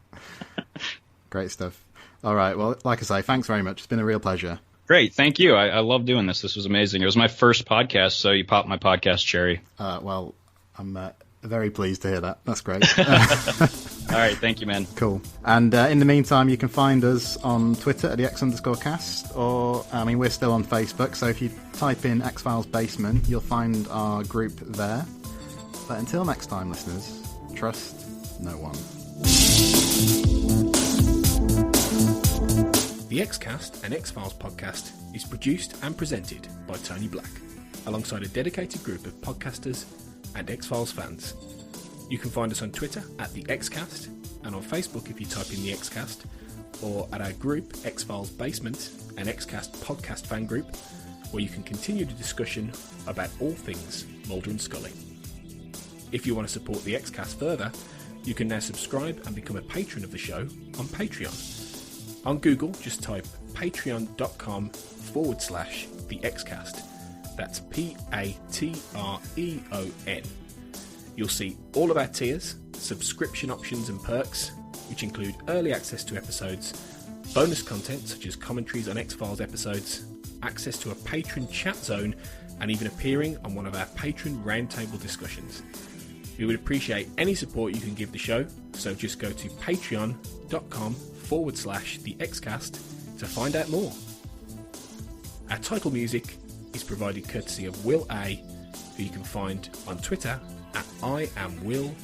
Speaker 4: Great stuff. All right, well, like I say, thanks very much. It's been a real pleasure.
Speaker 5: Great, thank you. I love doing this. This was amazing. It was my first podcast, so you popped my podcast cherry.
Speaker 4: Well, I'm very pleased to hear that. That's great.
Speaker 5: All right, thank you, man.
Speaker 4: Cool. And in the meantime, you can find us on Twitter at the X_cast, or, I mean, we're still on Facebook, so if you type in X-Files Basement, you'll find our group there. But until next time, listeners, trust no one.
Speaker 1: The X-Cast, an X-Files podcast, is produced and presented by Tony Black, alongside a dedicated group of podcasters and X-Files fans. You can find us on Twitter at The X-Cast, and on Facebook if you type in The X-Cast, or at our group X-Files Basement, an X-Cast podcast fan group, where you can continue the discussion about all things Mulder and Scully. If you want to support The X-Cast further, you can now subscribe and become a patron of the show on Patreon. On Google, just type patreon.com/The Xcast. That's Patreon. You'll see all of our tiers, subscription options and perks, which include early access to episodes, bonus content such as commentaries on X-Files episodes, access to a patron chat zone, and even appearing on one of our patron roundtable discussions. We would appreciate any support you can give the show, so just go to patreon.com/thexcast to find out more. Our title music is provided courtesy of Will A, who you can find on Twitter at IamWillAYE.